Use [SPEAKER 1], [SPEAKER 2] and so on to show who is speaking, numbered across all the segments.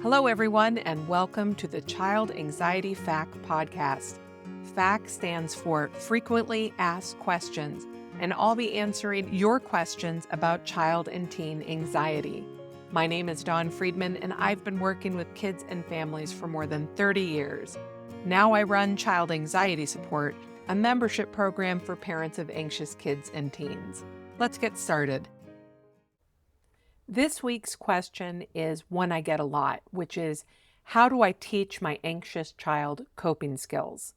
[SPEAKER 1] Hello, everyone, and welcome to the Child Anxiety FAQ podcast. FAQ stands for Frequently Asked Questions, and I'll be answering your questions about child and teen anxiety. My name is Dawn Friedman, and I've been working with kids and families for more than 30 years. Now I run Child Anxiety Support, a membership program for parents of anxious kids and teens. Let's get started. This week's question is one I get a lot, which is, how do I teach my anxious child coping skills?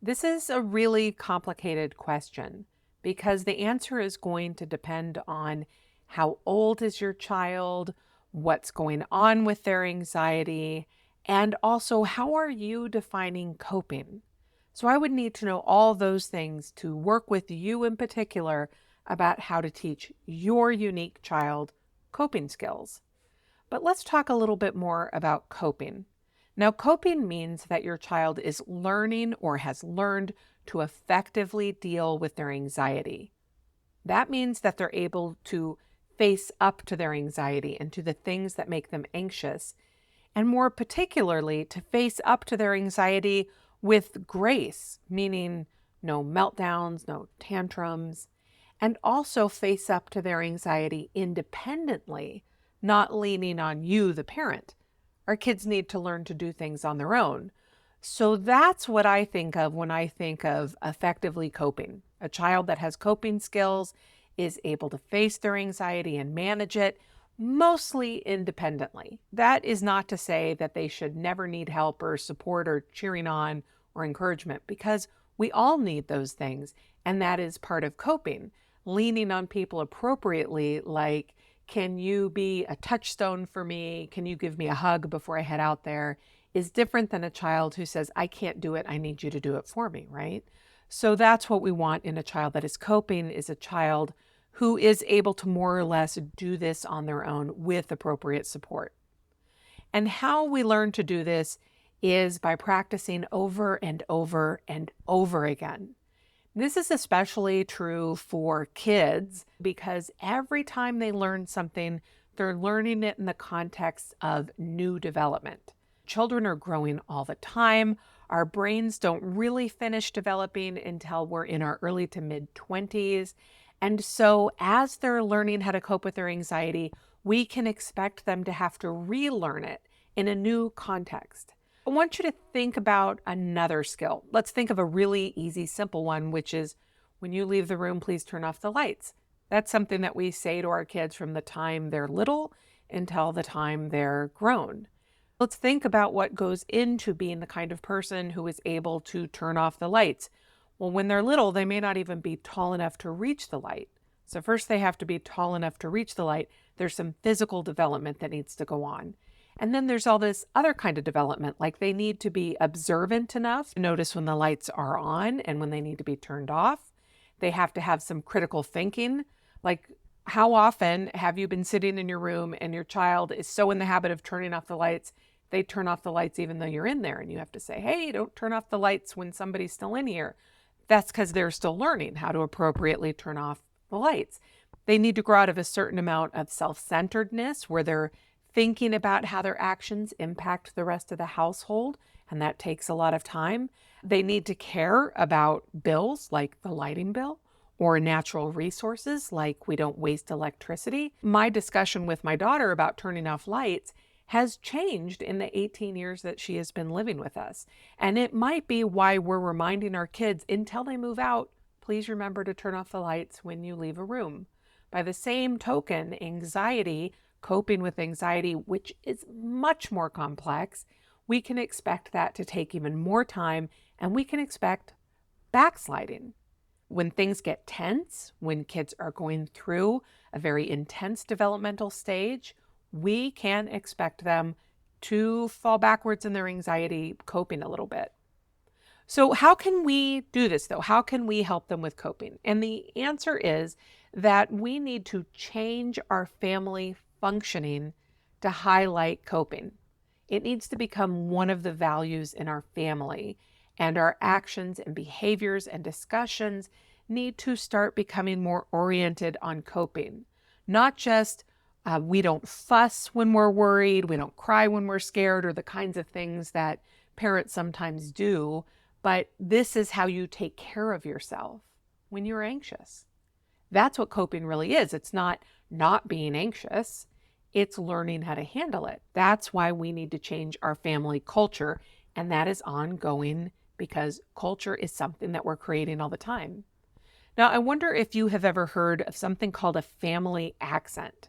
[SPEAKER 1] This is a really complicated question because the answer is going to depend on how old is your child, what's going on with their anxiety, and also how are you defining coping? So I would need to know all those things to work with you in particular about how to teach your unique child coping skills. But let's talk a little bit more about coping. Now, coping means that your child is learning or has learned to effectively deal with their anxiety. That means that they're able to face up to their anxiety and to the things that make them anxious, and more particularly, to face up to their anxiety with grace, meaning no meltdowns, no tantrums, and also face up to their anxiety independently, not leaning on you, the parent. Our kids need to learn to do things on their own. So that's what I think of when I think of effectively coping. A child that has coping skills is able to face their anxiety and manage it mostly independently. That is not to say that they should never need help or support or cheering on or encouragement, because we all need those things, and that is part of coping. Leaning on people appropriately, like, can you be a touchstone for me? Can you give me a hug before I head out there? Is different than a child who says, I can't do it, I need you to do it for me, right? So that's what we want in a child that is coping, is a child who is able to more or less do this on their own with appropriate support. And how we learn to do this is by practicing over and over and over again. This is especially true for kids because every time they learn something, they're learning it in the context of new development. Children are growing all the time. Our brains don't really finish developing until we're in our early to mid 20s. And so as they're learning how to cope with their anxiety, we can expect them to have to relearn it in a new context. I want you to think about another skill. Let's think of a really easy, simple one, which is when you leave the room, please turn off the lights. That's something that we say to our kids from the time they're little until the time they're grown. Let's think about what goes into being the kind of person who is able to turn off the lights. Well, when they're little, they may not even be tall enough to reach the light. So first they have to be tall enough to reach the light. There's some physical development that needs to go on. And then there's all this other kind of development, like they need to be observant enough to notice when the lights are on and when they need to be turned off. They have to have some critical thinking, like how often have you been sitting in your room and your child is so in the habit of turning off the lights, they turn off the lights even though you're in there, and you have to say, hey, don't turn off the lights when somebody's still in here. That's because they're still learning how to appropriately turn off the lights. They need to grow out of a certain amount of self-centeredness where they're thinking about how their actions impact the rest of the household, and that takes a lot of time. They need to care about bills like the lighting bill or natural resources like we don't waste electricity. My discussion with my daughter about turning off lights has changed in the 18 years that she has been living with us. And it might be why we're reminding our kids until they move out, please remember to turn off the lights when you leave a room. By the same token, coping with anxiety, which is much more complex, we can expect that to take even more time, and we can expect backsliding. When things get tense, when kids are going through a very intense developmental stage, we can expect them to fall backwards in their anxiety coping a little bit. So how can we do this, though? How can we help them with coping? And the answer is that we need to change our family functioning to highlight coping. It needs to become one of the values in our family, and our actions and behaviors and discussions need to start becoming more oriented on coping, not just We don't fuss when we're worried. We don't cry when we're scared, or the kinds of things that parents sometimes do. But this is how you take care of yourself when you're anxious. That's what coping really is. It's not being anxious. It's learning how to handle it. That's why we need to change our family culture. And that is ongoing because culture is something that we're creating all the time. Now, I wonder if you have ever heard of something called a family accent.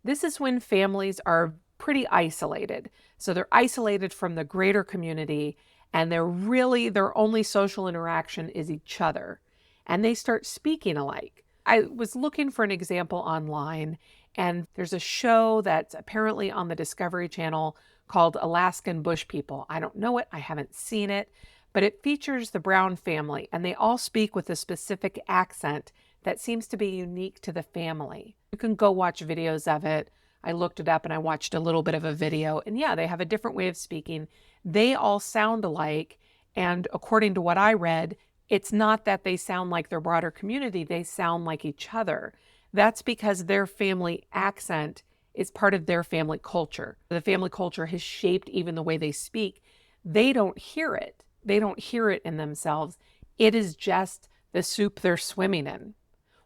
[SPEAKER 1] This is when families are pretty isolated. So they're isolated from the greater community, and their only social interaction is each other. And they start speaking alike. I was looking for an example online, and there's a show that's apparently on the Discovery Channel called Alaskan Bush People. I don't know it, I haven't seen it, but it features the Brown family, and they all speak with a specific accent that seems to be unique to the family. You can go watch videos of it. I looked it up and I watched a little bit of a video, and yeah, they have a different way of speaking. They all sound alike, and according to what I read, it's not that they sound like their broader community, they sound like each other. That's because their family accent is part of their family culture. The family culture has shaped even the way they speak. They don't hear it. They don't hear it in themselves. It is just the soup they're swimming in.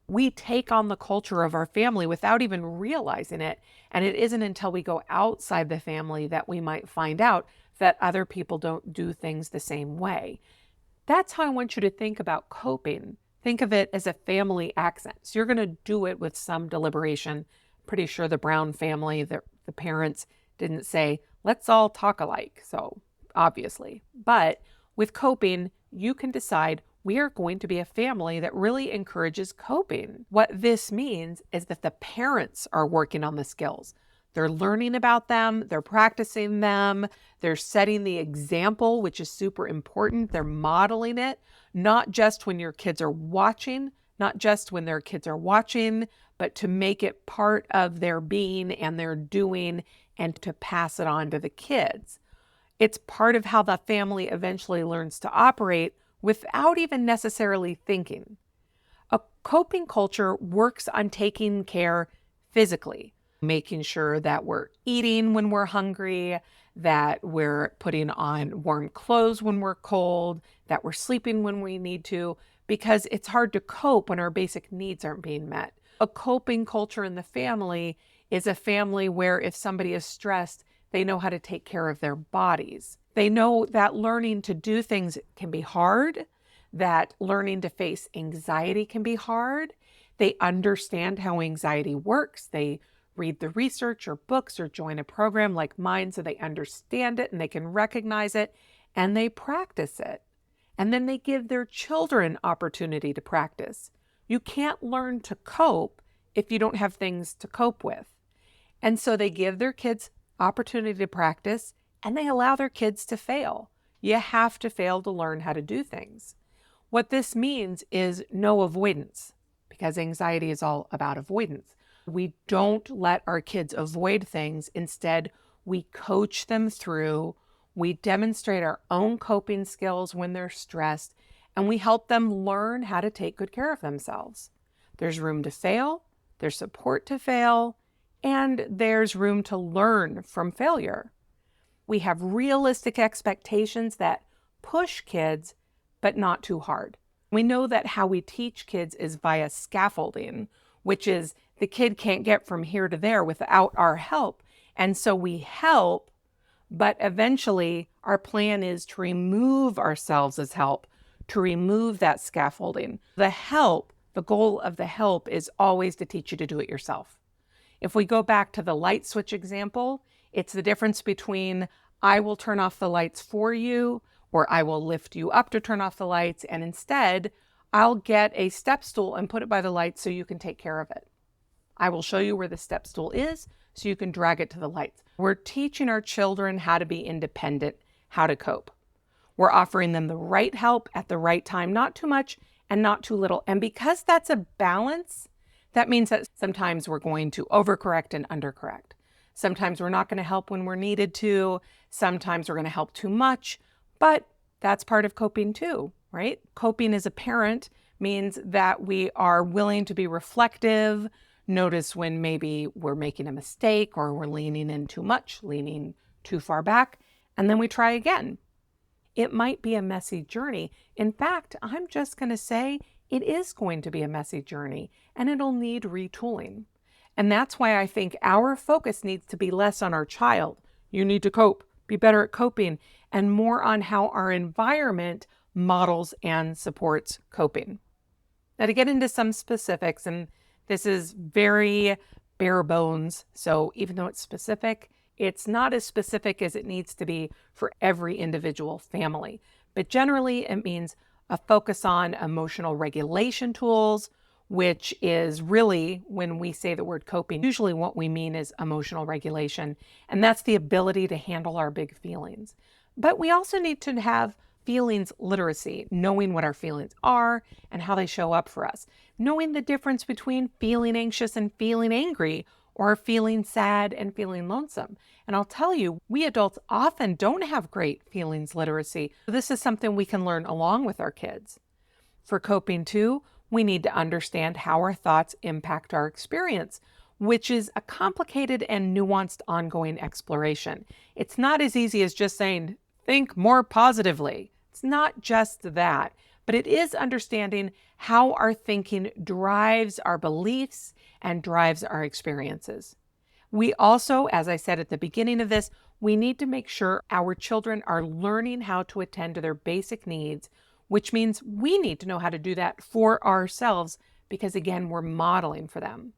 [SPEAKER 1] We take on the culture of our family without even realizing it. And it isn't until we go outside the family that we might find out that other people don't do things the same way. That's how I want you to think about coping. Think of it as a family accent. So you're going to do it with some deliberation. Pretty sure the Brown family, the parents didn't say, let's all talk alike. So obviously, but with coping, you can decide we are going to be a family that really encourages coping. What this means is that the parents are working on the skills. They're learning about them, they're practicing them, they're setting the example, which is super important. They're modeling it, not just when your kids are watching, not just when their kids are watching, but to make it part of their being and their doing and to pass it on to the kids. It's part of how the family eventually learns to operate without even necessarily thinking. A coping culture works on taking care physically, making sure that we're eating when we're hungry, that we're putting on warm clothes when we're cold, that we're sleeping when we need to, because it's hard to cope when our basic needs aren't being met. A coping culture in the family is a family where if somebody is stressed, they know how to take care of their bodies. They know that learning to do things can be hard, that learning to face anxiety can be hard. They understand how anxiety works. They read the research or books or join a program like mine so they understand it and they can recognize it and they practice it. And then they give their children opportunity to practice. You can't learn to cope if you don't have things to cope with. And so they give their kids opportunity to practice and they allow their kids to fail. You have to fail to learn how to do things. What this means is no avoidance, because anxiety is all about avoidance. We don't let our kids avoid things. Instead, we coach them through, we demonstrate our own coping skills when they're stressed, and we help them learn how to take good care of themselves. There's room to fail, there's support to fail, and there's room to learn from failure. We have realistic expectations that push kids, but not too hard. We know that how we teach kids is via scaffolding, which is the kid can't get from here to there without our help. And so we help, but eventually our plan is to remove ourselves as help, to remove that scaffolding. The goal of the help is always to teach you to do it yourself. If we go back to the light switch example, it's the difference between I will turn off the lights for you, or I will lift you up to turn off the lights, and instead, I'll get a step stool and put it by the lights so you can take care of it. I will show you where the step stool is so you can drag it to the lights. We're teaching our children how to be independent, how to cope. We're offering them the right help at the right time, not too much and not too little. And because that's a balance, that means that sometimes we're going to overcorrect and undercorrect. Sometimes we're not going to help when we're needed to. Sometimes we're going to help too much, but that's part of coping too, right? Coping as a parent means that we are willing to be reflective, Notice when maybe we're making a mistake or we're leaning in too much, leaning too far back, and then we try again. It might be a messy journey. In fact, I'm just going to say it is going to be a messy journey and it'll need retooling. And that's why I think our focus needs to be less on our child. You need to cope, be better at coping, and more on how our environment models and supports coping. Now, to get into some specifics, and this is very bare bones, so even though it's specific, it's not as specific as it needs to be for every individual family. But generally, it means a focus on emotional regulation tools, which is really, when we say the word coping, usually what we mean is emotional regulation. And that's the ability to handle our big feelings. But we also need to have feelings literacy, knowing what our feelings are and how they show up for us, knowing the difference between feeling anxious and feeling angry, or feeling sad and feeling lonesome. And I'll tell you, we adults often don't have great feelings literacy. This is something we can learn along with our kids. For coping too, we need to understand how our thoughts impact our experience, which is a complicated and nuanced ongoing exploration. It's not as easy as just saying, think more positively. It's not just that, but it is understanding how our thinking drives our beliefs and drives our experiences. We also, as I said at the beginning of this, we need to make sure our children are learning how to attend to their basic needs, which means we need to know how to do that for ourselves because, again, we're modeling for them.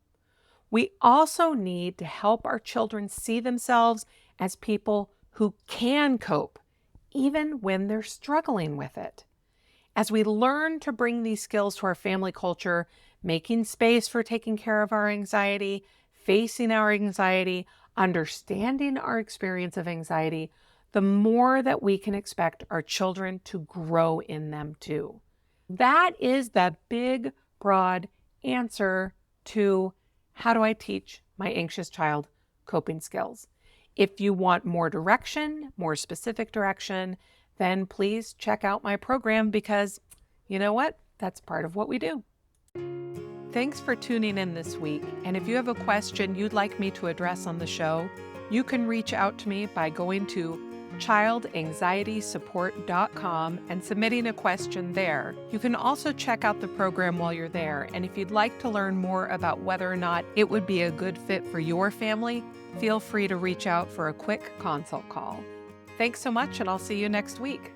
[SPEAKER 1] We also need to help our children see themselves as people who can cope, even when they're struggling with it. As we learn to bring these skills to our family culture, making space for taking care of our anxiety, facing our anxiety, understanding our experience of anxiety, the more that we can expect our children to grow in them too. That is the big, broad answer to how do I teach my anxious child coping skills. If you want more direction, more specific direction, then please check out my program because you know what? That's part of what we do. Thanks for tuning in this week. And if you have a question you'd like me to address on the show, you can reach out to me by going to childanxietysupport.com and submitting a question there. You can also check out the program while you're there. And if you'd like to learn more about whether or not it would be a good fit for your family, feel free to reach out for a quick consult call. Thanks so much, and I'll see you next week.